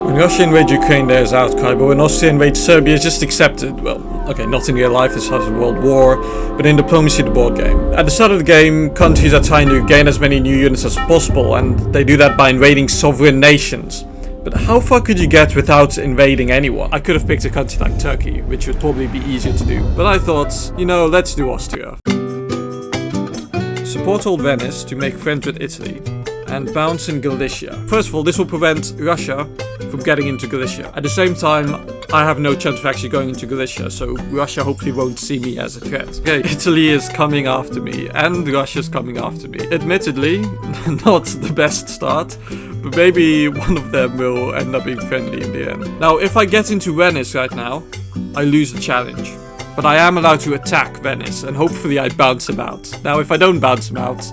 When Russia invades Ukraine, there's outcry, but when Austria invades Serbia, it's just accepted. Well, okay, not in real life, it's has a world war, but in diplomacy, the board game. At the start of the game, countries are trying to gain as many new units as possible, and they do that by invading sovereign nations. But how far could you get without invading anyone? I could have picked a country like Turkey, which would probably be easier to do. But I thought, let's do Austria. Support old Venice to make friends with Italy, and bounce in Galicia. First of all, this will prevent Russia from getting into Galicia. At the same time, I have no chance of actually going into Galicia, so Russia hopefully won't see me as a threat. Okay, Italy is coming after me, and Russia's coming after me. Admittedly, not the best start, but maybe one of them will end up being friendly in the end. Now, if I get into Venice right now, I lose the challenge. But I am allowed to attack Venice, and hopefully I bounce him out. Now, if I don't bounce him out,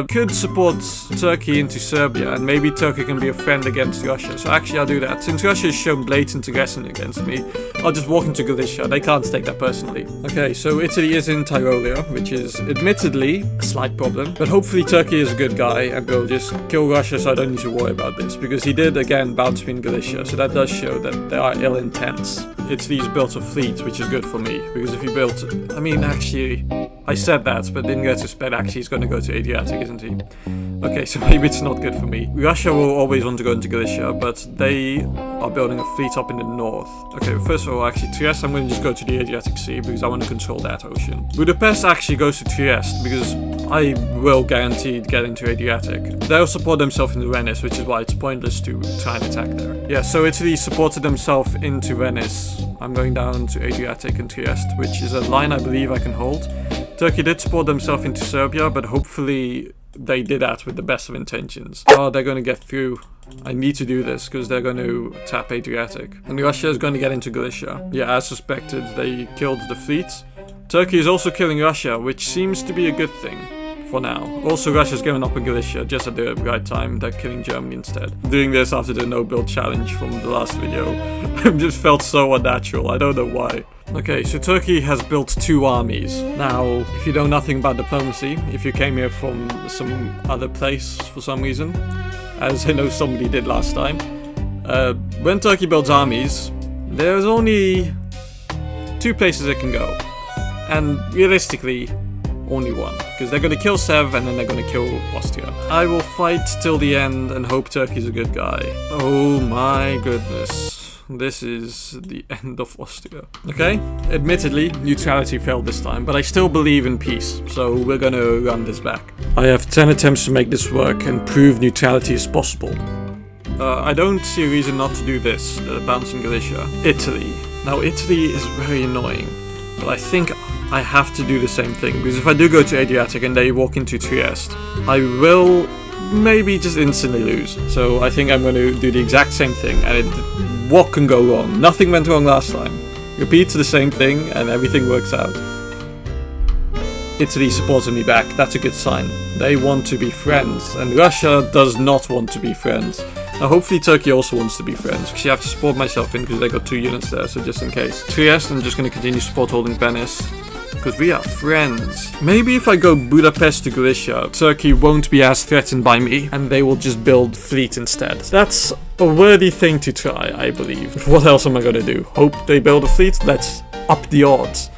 could support Turkey into Serbia, and maybe Turkey can be a friend against Russia. So actually I'll do that. Since Russia has shown blatant aggression against me, I'll just walk into Galicia. They can't take that personally. Okay, so Italy is in Tyrolia, which is admittedly a slight problem. But hopefully Turkey is a good guy and will just kill Russia, so I don't need to worry about this. Because he did again bounce me in Galicia, so that does show that they are ill intents. Italy's built a fleet, which is good for me. Because if he built... I said that, but didn't go to Spain. Actually, he's going to go to Adriatic, isn't he? Okay, so maybe it's not good for me. Russia will always want to go into Galicia, but they are building a fleet up in the north. Okay, first of all, actually, Trieste, I'm going to just go to the Adriatic Sea, because I want to control that ocean. Budapest actually goes to Trieste, because I will guarantee get into Adriatic. They'll support themselves into Venice, which is why it's pointless to try and attack there. Yeah, so Italy supported themselves into Venice. I'm going down to Adriatic and Trieste, which is a line I believe I can hold. Turkey did support themselves into Serbia, but hopefully they did that with the best of intentions. Oh, they're going to get through. I need to do this because they're going to tap Adriatic. And Russia is going to get into Galicia. Yeah, as suspected, they killed the fleet. Turkey is also killing Russia, which seems to be a good thing for now. Also, Russia's given up in Galicia just at the right time. They're killing Germany instead. Doing this after the no-build challenge from the last video. It just felt so unnatural. I don't know why. Okay, so Turkey has built 2 armies. Now, if you know nothing about diplomacy, if you came here from some other place for some reason, as I know somebody did last time, when Turkey builds armies, there's only 2 places it can go. And realistically, only one. Because they're going to kill Sev and then they're going to kill Austria. I will fight till the end and hope Turkey's a good guy. Oh my goodness. This is the end of Austria. Okay, admittedly, neutrality failed this time, but I still believe in peace, so we're gonna run this back. I have 10 attempts to make this work and prove neutrality is possible. I don't see a reason not to do this, bouncing Galicia. Italy. Now, Italy is very annoying, but I think I have to do the same thing, because if I do go to Adriatic and they walk into Trieste, I will maybe just instantly lose. So I think I'm going to do the exact same thing, and what can go wrong? Nothing went wrong last time. Repeat the same thing and everything works out. Italy supported me back, that's a good sign. They want to be friends, and Russia does not want to be friends. Now hopefully Turkey also wants to be friends, because I have to support myself in because they got 2 units there, so just in case. Trieste, I'm just going to continue support holding Venice, because we are friends. Maybe if I go Budapest to Galicia, Turkey won't be as threatened by me, and they will just build fleet instead. That's a worthy thing to try, I believe. What else am I going to do? Hope they build a fleet? Let's up the odds.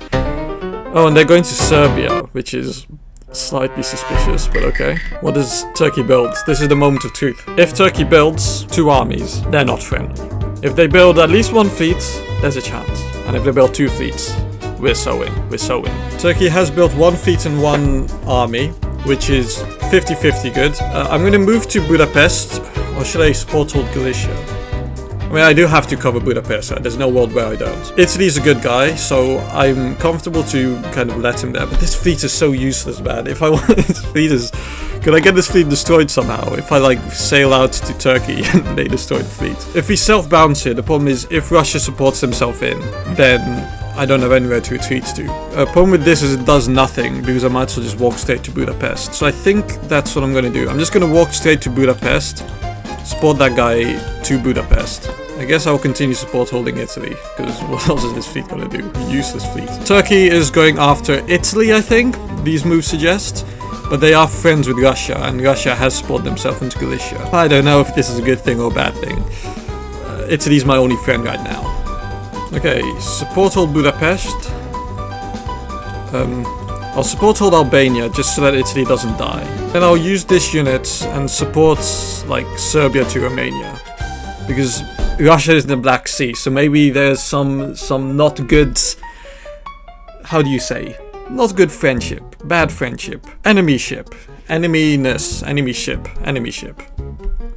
Oh, and they're going to Serbia, which is slightly suspicious, but okay. What does Turkey build? This is the moment of truth. If Turkey builds 2 armies, they're not friendly. If they build at least 1 fleet, there's a chance. And if they build 2 fleets, we're sowing. Turkey has built 1 fleet and 1 army, which is 50-50 good. I'm going to move to Budapest, or should I support old Galicia? I mean, I do have to cover Budapest, right? There's no world where I don't. Italy's a good guy, so I'm comfortable to kind of let him there. But this fleet is so useless, man. If I want this fleet is... Could I get this fleet destroyed somehow? If I, sail out to Turkey and they destroy the fleet. If we self-bounce here, the problem is if Russia supports himself in, then I don't have anywhere to retreat to. Problem with this is it does nothing, because I might as well just walk straight to Budapest. So I think that's what I'm going to do. I'm just going to walk straight to Budapest, support that guy to Budapest. I guess I will continue support holding Italy, because what else is this fleet going to do? Useless fleet. Turkey is going after Italy, I think, these moves suggest. But they are friends with Russia, and Russia has supported themselves into Galicia. I don't know if this is a good thing or a bad thing. Italy's my only friend right now. Okay, support hold Budapest. I'll support hold Albania just so that Italy doesn't die. Then I'll use this unit and support like Serbia to Romania. Because Russia is in the Black Sea, so maybe there's some not good, how do you say? Not good friendship, bad friendship, enemy ship, enemyness, enemy ship.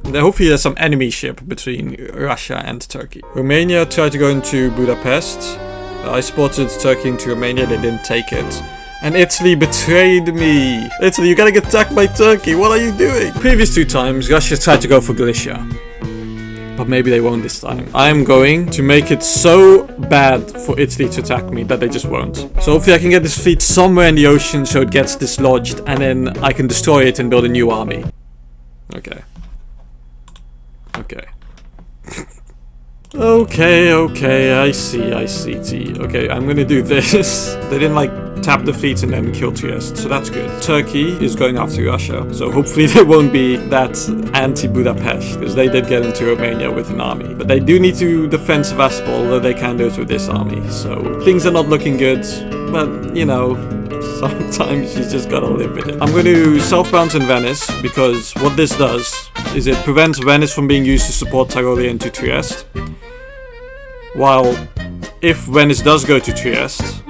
Hopefully there's some enemy ship between Russia and Turkey. Romania tried to go into Budapest. I spotted Turkey into Romania, they didn't take it. And Italy betrayed me. Italy, you gotta get attacked by Turkey, what are you doing? Previous 2 times, Russia tried to go for Galicia. But maybe they won't this time. I'm going to make it so bad for Italy to attack me that they just won't. So hopefully I can get this fleet somewhere in the ocean so it gets dislodged and then I can destroy it and build a new army. Okay. Okay, I see, T. Okay, I'm gonna do this. They didn't like tap the fleet and then kill Trieste, so that's good. Turkey is going after Russia, so hopefully they won't be that anti-Budapest, because they did get into Romania with an army. But they do need to defend Sevastopol, although they can do it with this army, so things are not looking good, but, you know, sometimes you just gotta live with it. I'm going to self-bounce in Venice, because what this does is it prevents Venice from being used to support Tyrolia into Trieste. While, if Venice does go to Trieste,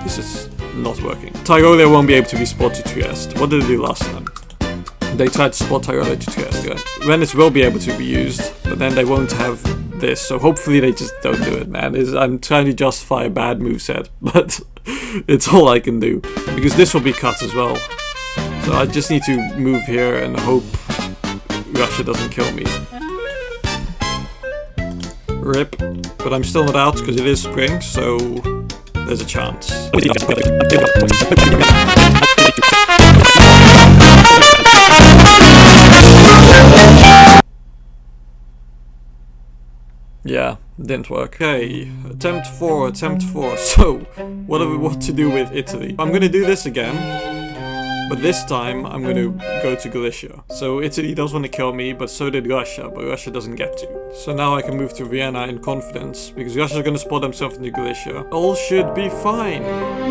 this is not working. Tyrolia won't be able to be supported to Trieste. What did they do last time? They tried to support Tyrolia to Trieste. Right? Venice will be able to be used, but then they won't have this, so hopefully they just don't do it, man. I'm trying to justify a bad moveset, but it's all I can do. Because this will be cut as well. So I just need to move here and hope Russia doesn't kill me. Rip. But I'm still not out because it is spring, so there's a chance. Yeah, didn't work. Okay, attempt 4. So, what to do with Italy? I'm gonna do this again. But this time, I'm going to go to Galicia. So Italy does want to kill me, but so did Russia, but Russia doesn't get to. So now I can move to Vienna in confidence, because Russia's going to spot themselves into Galicia. All should be fine.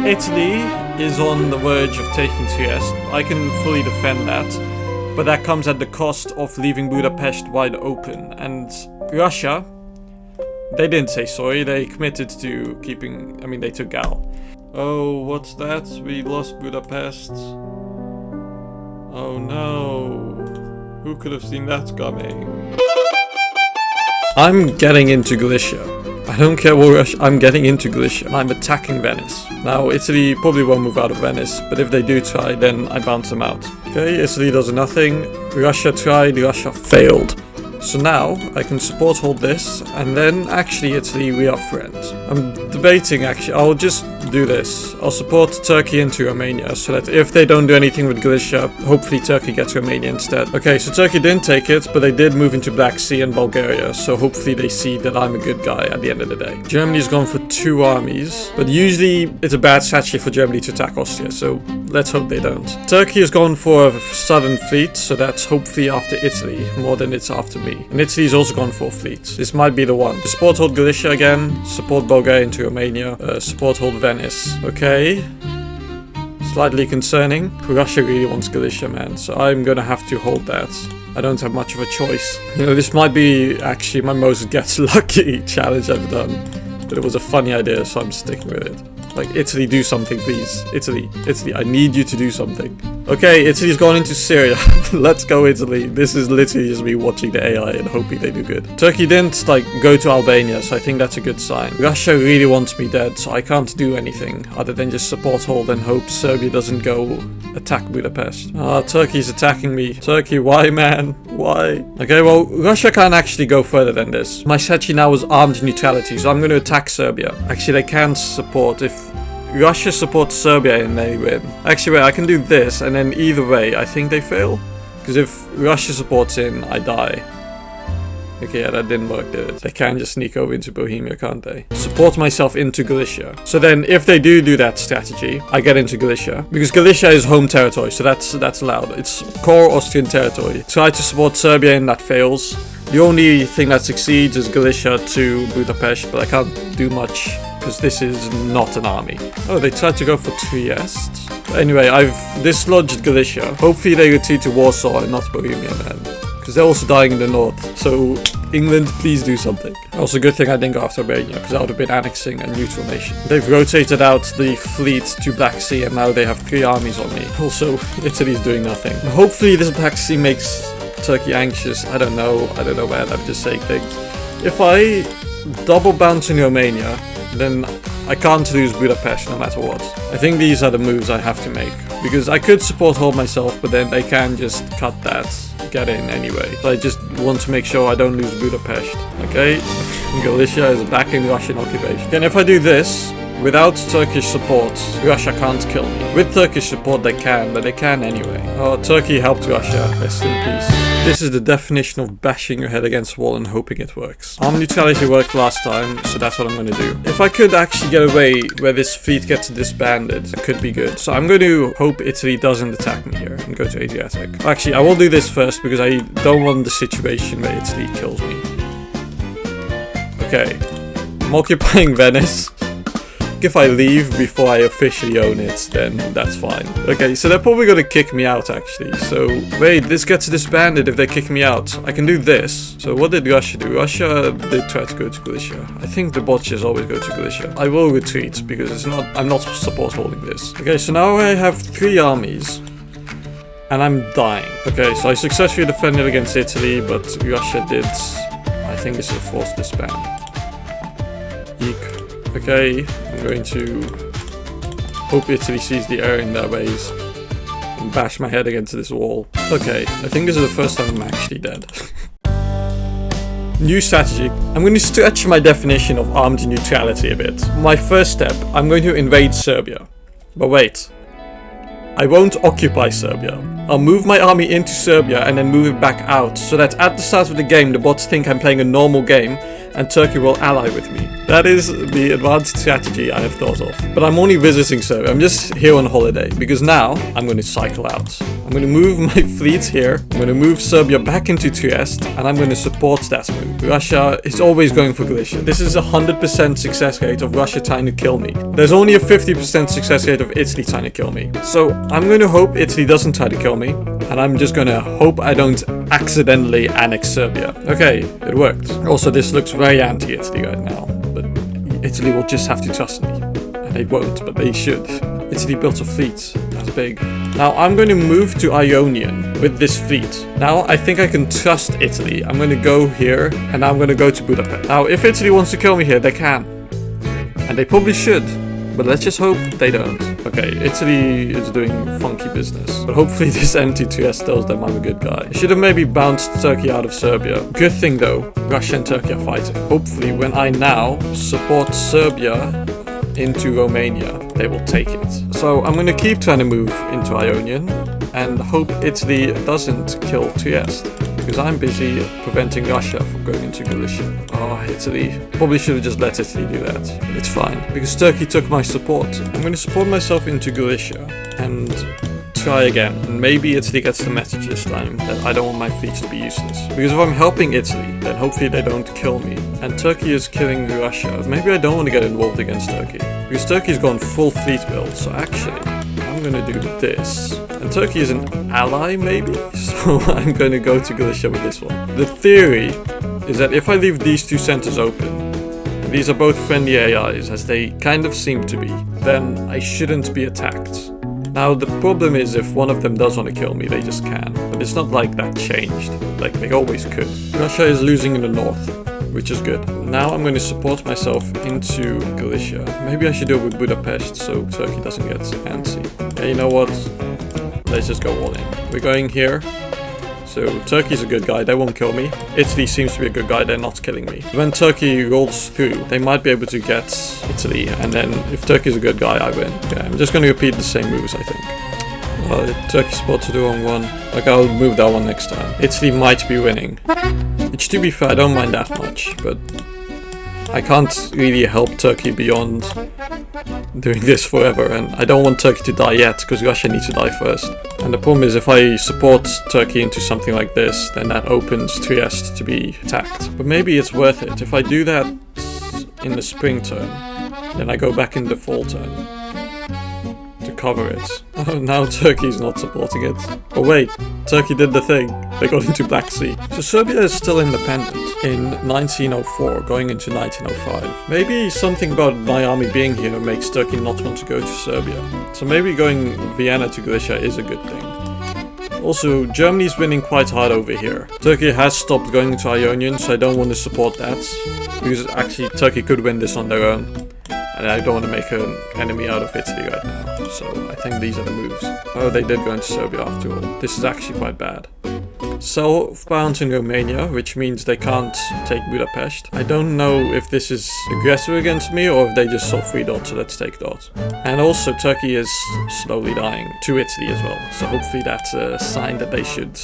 Italy is on the verge of taking Trieste. I can fully defend that, but that comes at the cost of leaving Budapest wide open. And Russia, they didn't say sorry, they committed to keeping, they took Gal. Oh, what's that? We lost Budapest. Oh no, who could have seen that coming? I'm getting into Galicia. I don't care what Russia, I'm getting into Galicia. I'm attacking Venice. Now, Italy probably won't move out of Venice, but if they do try, then I bounce them out. Okay, Italy does nothing. Russia tried, Russia failed. So now, I can support hold this, and then, actually, Italy, we are friends. I'm debating, actually, I'll just do this. I'll support Turkey into Romania, so that if they don't do anything with Galicia, hopefully Turkey gets Romania instead. Okay, so Turkey didn't take it, but they did move into Black Sea and Bulgaria, so hopefully they see that I'm a good guy at the end of the day. Germany's gone for 2 armies, but usually it's a bad strategy for Germany to attack Austria, so let's hope they don't. Turkey has gone for a southern fleet, so that's hopefully after Italy, more than it's after me. And Italy's also gone for a fleet. This might be the one. Support hold Galicia again, support Bulgaria into Romania, support hold Venice. Okay. Slightly concerning. Russia really wants Galicia, man, so I'm gonna have to hold that. I don't have much of a choice. This might be actually my most get lucky challenge I've done. But it was a funny idea, so I'm sticking with it. Like, Italy, do something, please. Italy, I need you to do something. Okay, Italy's gone into Syria. Let's go, Italy. This is literally just me watching the AI and hoping they do good. Turkey didn't, go to Albania, so I think that's a good sign. Russia really wants me dead, so I can't do anything other than just support hold and hope Serbia doesn't go attack Budapest. Turkey's attacking me. Turkey, why, man? Why? Okay, well, Russia can't actually go further than this. My strategy now is armed neutrality, so I'm going to attack Serbia. Actually, they can support if Russia supports Serbia and they win. Actually, wait, I can do this, and then either way, I think they fail. Because if Russia supports in, I die. Okay, yeah, that didn't work, did it? They can just sneak over into Bohemia, can't they? Support myself into Galicia. So then, if they do that strategy, I get into Galicia. Because Galicia is home territory, so that's allowed. It's core Austrian territory. Try to support Serbia and that fails. The only thing that succeeds is Galicia to Budapest, but I can't do much because this is not an army. Oh, they tried to go for Trieste. But anyway, I've dislodged Galicia. Hopefully they retreat to Warsaw and not Bohemia then, because they're also dying in the north. So England, please do something. Also, good thing I didn't go after Romania, because I would have been annexing a neutral nation. They've rotated out the fleet to Black Sea, and now they have 3 armies on me. Also, Italy's doing nothing. Hopefully this Black Sea makes Turkey anxious. I don't know, man, I'm just saying things. If I double bounce in Romania, then I can't lose Budapest no matter what. I think these are the moves I have to make, because I could support hold myself, but then they can just cut that, get in anyway. So I just want to make sure I don't lose Budapest. Okay, Galicia is back in Russian occupation. And if I do this, without Turkish support, Russia can't kill me. With Turkish support they can, but they can anyway. Oh, Turkey helped Russia, rest in peace. This is the definition of bashing your head against the wall and hoping it works. Armed neutrality worked last time, so that's what I'm going to do. If I could actually get away where this fleet gets disbanded, it could be good. So I'm going to hope Italy doesn't attack me here and go to Adriatic. Actually, I will do this first because I don't want the situation where Italy kills me. Okay, I'm occupying Venice. If I leave before I officially own it, then that's fine. Okay, so they're probably gonna kick me out actually. So, wait, this gets disbanded if they kick me out. I can do this. So what did Russia do? Russia did try to go to Galicia. I think the botches always go to Galicia. I will retreat because I'm not support holding this. Okay, so now I have 3 armies. And I'm dying. Okay, so I successfully defended against Italy, but Russia did, I think this is a forced disband. Eek. Okay, I'm going to hope Italy sees the error in their ways and bash my head against this wall. Okay, I think this is the first time I'm actually dead. New strategy. I'm going to stretch my definition of armed neutrality a bit. My first step, I'm going to invade Serbia. But wait, I won't occupy Serbia. I'll move my army into Serbia and then move it back out, so that at the start of the game the bots think I'm playing a normal game and Turkey will ally with me. That is the advanced strategy I have thought of. But I'm only visiting Serbia, I'm just here on holiday, because now I'm going to cycle out. I'm going to move my fleet here, I'm going to move Serbia back into Trieste, and I'm going to support that move. Russia is always going for Galicia. This is a 100% success rate of Russia trying to kill me. There's only a 50% success rate of Italy trying to kill me. So I'm going to hope Italy doesn't try to kill me, and I'm just going to hope I don't accidentally annex Serbia. Okay, it worked. Also, this looks very anti-Italy right now, but Italy will just have to trust me. And they won't, but they should. Italy built a fleet. That's big. Now I'm going to move to Ionian with this fleet. Now I think I can trust Italy. I'm going to go here and I'm going to go to Budapest. Now if Italy wants to kill me here, they can. And they probably should. But let's just hope they don't. Okay, Italy is doing funky business. But hopefully this empty Trieste tells them I'm a good guy. I should have maybe bounced Turkey out of Serbia. Good thing though, Russia and Turkey are fighting. Hopefully when I now support Serbia into Romania, they will take it. So I'm going to keep trying to move into Ionian and hope Italy doesn't kill Trieste, because I'm busy preventing Russia from going into Galicia. Oh, Italy. Probably should have just let Italy do that. But it's fine, because Turkey took my support. I'm going to support myself into Galicia and try again. And maybe Italy gets the message this time that I don't want my fleets to be useless. Because if I'm helping Italy, then hopefully they don't kill me. And Turkey is killing Russia. Maybe I don't want to get involved against Turkey, because Turkey's gone full fleet build. So actually, I'm going to do this. And Turkey is an ally, maybe? So I'm going to go to Galicia with this one. The theory is that if I leave these 2 centers open, and these are both friendly AIs, as they kind of seem to be, then I shouldn't be attacked. Now the problem is if one of them does want to kill me, they just can. But it's not like that changed, like they always could. Russia is losing in the north, which is good. Now I'm going to support myself into Galicia. Maybe I should do it with Budapest so Turkey doesn't get antsy. Yeah, you know what? Let's just go all in. We're going here. So Turkey's a good guy, they won't kill me. Italy seems to be a good guy, they're not killing me. When Turkey rolls through, they might be able to get Italy, and then if Turkey's a good guy, I win. Yeah, I'm just going to repeat the same moves, I think. Turkey spotted the wrong one. Like, I'll move that one next time. Italy might be winning. Which, to be fair, I don't mind that much, but I can't really help Turkey beyond doing this forever, and I don't want Turkey to die yet, because Russia needs to die first. And the problem is, if I support Turkey into something like this, then that opens Trieste to be attacked. But maybe it's worth it. If I do that in the spring turn, then I go back in the fall turn to cover it. Oh, now Turkey's not supporting it. Oh wait, Turkey did the thing. They got into Black Sea. So Serbia is still independent in 1904, going into 1905. Maybe something about my army being here makes Turkey not want to go to Serbia. So maybe going Vienna to Galicia is a good thing. Also, Germany's winning quite hard over here. Turkey has stopped going to Ionian, so I don't want to support that. Because actually Turkey could win this on their own. And I don't want to make an enemy out of Italy right now. So I think these are the moves. Oh, they did go into Serbia after all. This is actually quite bad. Southbound in Romania, which means they can't take Budapest. I don't know if this is aggressive against me or if they just saw 3 dots, so let's take dot. And also Turkey is slowly dying to Italy as well. So hopefully that's a sign that they should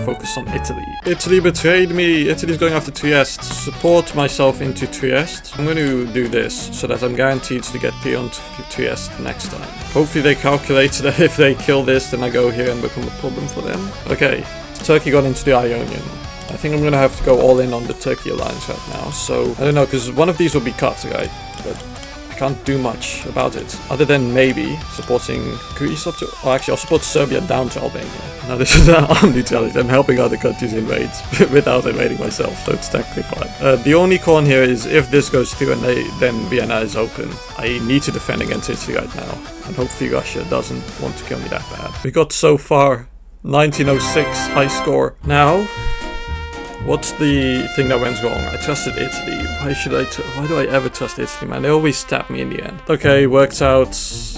focus on Italy. Italy betrayed me. Italy's going after Trieste. Support myself into Trieste. I'm going to do this so that I'm guaranteed to get beyond Trieste next time. Hopefully they calculate that if they kill this, then I go here and become a problem for them. Okay, Turkey got into the Ionian. I think I'm going to have to go all in on the Turkey alliance right now. So, I don't know, because one of these will be cut, right? But I can't do much about it, other than maybe supporting Greece up to... Oh, actually, I'll support Serbia down to Albania. Now this is armed neutrality. I'm helping other countries invade without invading myself, so it's technically fine. The only con here is if this goes through and then Vienna is open, I need to defend against Italy right now. And hopefully Russia doesn't want to kill me that bad. We got so far 1906 high score. Now, what's the thing that went wrong? I trusted Italy. Why do I ever trust Italy, man? They always stab me in the end. Okay, worked out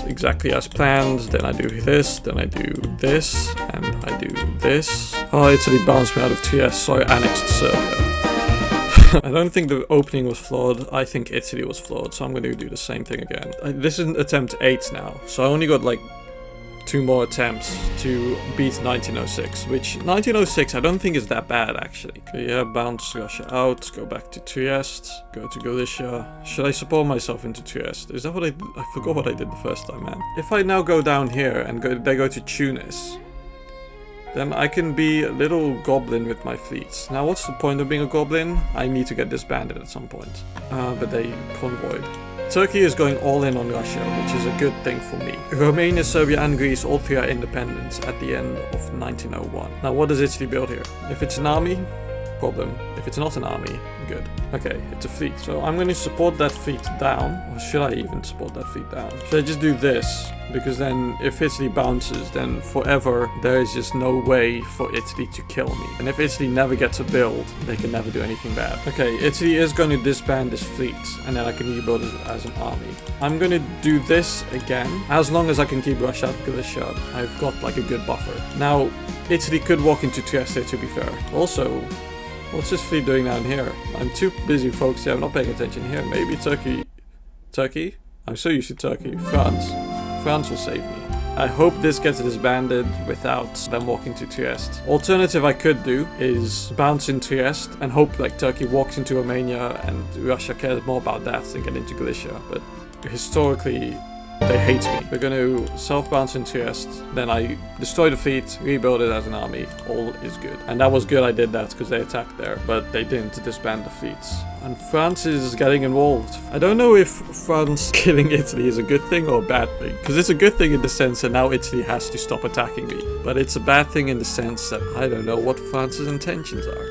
exactly as planned. Then I do this, then I do this, and I do this. Oh, Italy bounced me out of Trieste, so I annexed Serbia. I don't think the opening was flawed. I think Italy was flawed, so I'm going to do the same thing again. This is attempt 8 now, so I only got like 2 more attempts to beat 1906, which 1906 I don't think is that bad actually. Okay, yeah, bounce Russia out, go back to Trieste, go to Galicia. Should I support myself into Trieste? Is that what I forgot what I did the first time, man. If I now go down here and they go to Tunis, then I can be a little goblin with my fleets. Now what's the point of being a goblin? I need to get disbanded at some point. But they convoyed. Turkey is going all in on Russia, which is a good thing for me. Romania, Serbia and Greece, all 3 are independent at the end of 1901. Now what does Italy build here? If it's an army, problem. If it's not an army, good. Okay, it's a fleet. So I'm going to support that fleet down. Or should I even support that fleet down? Should I just do this? Because then if Italy bounces, then forever there is just no way for Italy to kill me. And if Italy never gets a build, they can never do anything bad. Okay, Italy is going to disband this fleet, and then I can rebuild it as an army. I'm going to do this again. As long as I can keep Russia out of Galicia, I've got like a good buffer. Now, Italy could walk into Trieste, to be fair. Also, what's this fleet doing down here? I'm too busy focusing, I'm not paying attention here. Maybe Turkey? Turkey? I'm so used to Turkey. France. France will save me. I hope this gets disbanded without them walking to Trieste. Alternative I could do is bounce in Trieste and hope like Turkey walks into Romania and Russia cares more about that than get into Galicia. But historically, they hate me. We're going to self-bounce in Trieste, then I destroy the fleet, rebuild it as an army, all is good. And that was good I did that because they attacked there, but they didn't disband the fleets. And France is getting involved. I don't know if France killing Italy is a good thing or a bad thing, because it's a good thing in the sense that now Italy has to stop attacking me. But it's a bad thing in the sense that I don't know what France's intentions are.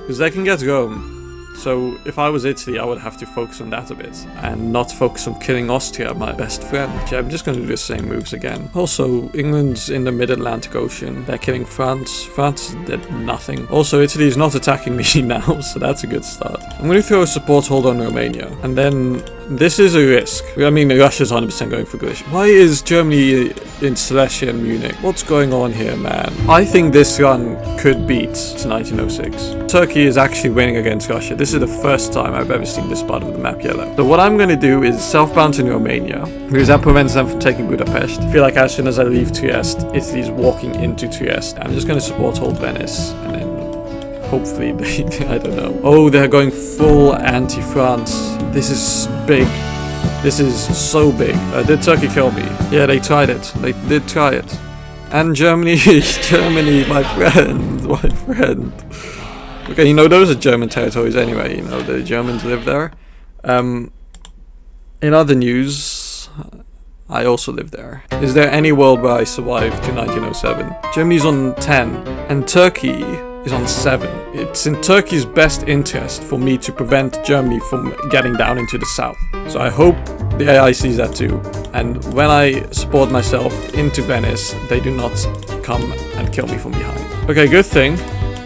Because they can get Rome. So if I was Italy, I would have to focus on that a bit and not focus on killing Austria, my best friend. Okay, I'm just going to do the same moves again. Also, England's in the mid-Atlantic Ocean. They're killing France. France did nothing. Also, Italy is not attacking me now, so that's a good start. I'm going to throw a support hold on Romania. And then this is a risk. I mean, Russia's 100% going for Galicia. Why is Germany in Silesia and Munich? What's going on here, man? I think this run could beat 1906. Turkey is actually winning against Russia. This is the first time I've ever seen this part of the map yellow. So what I'm going to do is self-bounce in Romania, because that prevents them from taking Budapest. I feel like as soon as I leave Trieste, Italy's walking into Trieste. I'm just going to support hold Venice, and then hopefully they, I don't know. Oh, they're going full anti-France. This is big. This is so big. Did Turkey kill me? Yeah, they tried it. They did try it. And Germany, Germany, my friend, my friend. Okay, you know, those are German territories anyway, you know, the Germans live there. In other news, I also live there. Is there any world where I survived to 1907? Germany's on 10, and Turkey is on 7. It's in Turkey's best interest for me to prevent Germany from getting down into the south. So I hope the AI sees that too. And when I support myself into Venice, they do not come and kill me from behind. Okay, good thing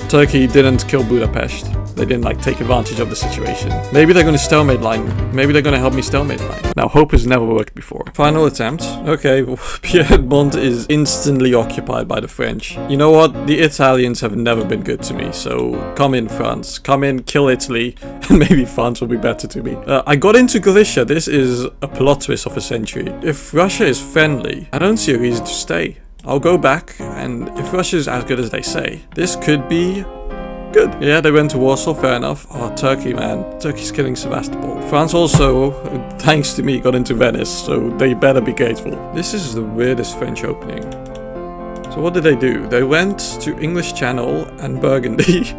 Turkey didn't kill Budapest. They didn't like take advantage of the situation. Maybe they're gonna stalemate line. Maybe they're gonna help me stalemate line. Now, hope has never worked before. Final attempt. Okay, Piedmont is instantly occupied by the French. You know what? The Italians have never been good to me, so come in, France. Come in, kill Italy, and maybe France will be better to me. I got into Galicia. This is a plot twist of a century. If Russia is friendly, I don't see a reason to stay. I'll go back, and if Russia is as good as they say, this could be good. Yeah, they went to Warsaw, fair enough. Oh, Turkey, man. Turkey's killing Sevastopol. France also, thanks to me, got into Venice, so they better be grateful. This is the weirdest French opening. So what did they do? They went to English Channel and Burgundy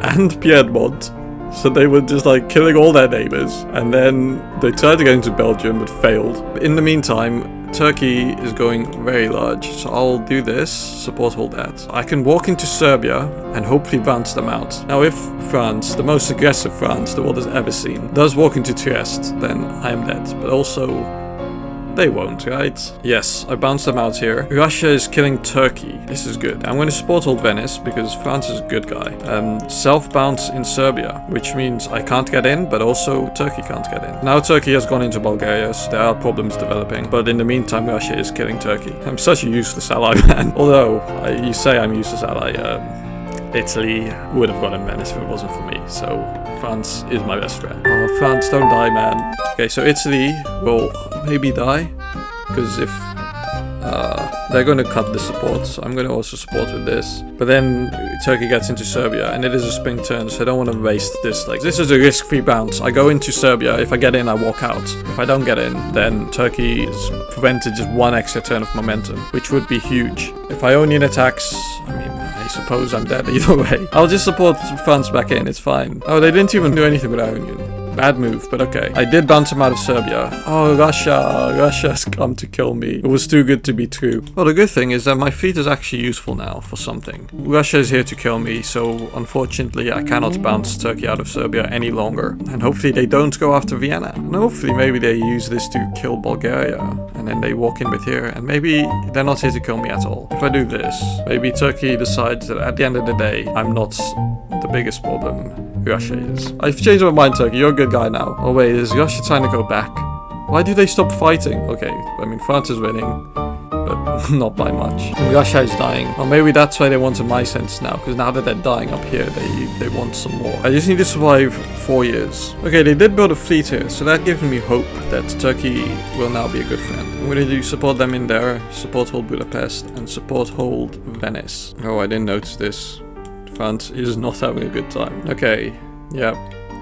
and Piedmont. So they were just like killing all their neighbors. And then they tried to get into Belgium, but failed. But in the meantime, Turkey is going very large, so I'll do this, support hold that. I can walk into Serbia and hopefully bounce them out. Now if France, the most aggressive France the world has ever seen, does walk into Trieste, then I am dead. But also, they won't, right? Yes, I bounced them out here. Russia is killing Turkey. This is good. I'm going to support hold Venice because France is a good guy. Self-bounce in Serbia, which means I can't get in, but also Turkey can't get in. Now Turkey has gone into Bulgaria, so there are problems developing. But in the meantime, Russia is killing Turkey. I'm such a useless ally, man. Although, you say I'm a useless ally, Italy would have gotten Venice if it wasn't for me, so France is my best friend. Oh, France, don't die, man. Okay, so Italy will maybe die, because if they're going to cut the support, so I'm going to also support with this. But then Turkey gets into Serbia, and it is a spring turn, so I don't want to waste this. Like, this is a risk-free bounce. I go into Serbia, if I get in, I walk out. If I don't get in, then Turkey is prevented just one extra turn of momentum, which would be huge. If Ionian attacks, I mean, I suppose I'm dead either way. I'll just support France back in, it's fine. Oh, they didn't even do anything with Ionian. Bad move, but okay. I did bounce him out of Serbia. Oh, Russia's come to kill me. It was too good to be true. Well, the good thing is that my fleet is actually useful now for something. Russia is here to kill me, so unfortunately I cannot bounce Turkey out of Serbia any longer. And hopefully they don't go after Vienna. And hopefully maybe they use this to kill Bulgaria. And then they walk in with here, and maybe they're not here to kill me at all. If I do this, maybe Turkey decides that at the end of the day, I'm not the biggest problem. Russia is. I've changed my mind, Turkey. You're a good guy now. Oh wait, is Russia trying to go back? Why do they stop fighting? Okay, I mean, France is winning, but not by much. And Russia is dying. Or maybe that's why they wanted my sense now, because now that they're dying up here, they want some more. I just need to survive 4 years. Okay, they did build a fleet here, so that gives me hope that Turkey will now be a good friend. I'm going to support them in there, support hold Budapest, and support hold Venice. Oh, I didn't notice this. France is not having a good time. Okay, yeah,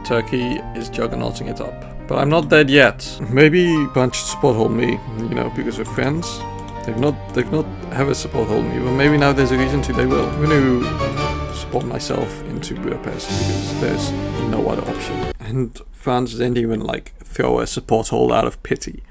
Turkey is juggernauting it up. But I'm not dead yet. Maybe Bunch should support hold me, you know, because we're friends. They've not ever support hold me, but maybe now there's a reason to, they will. I'm going to support myself into Budapest because there's no other option. And France didn't even like throw a support hold out of pity.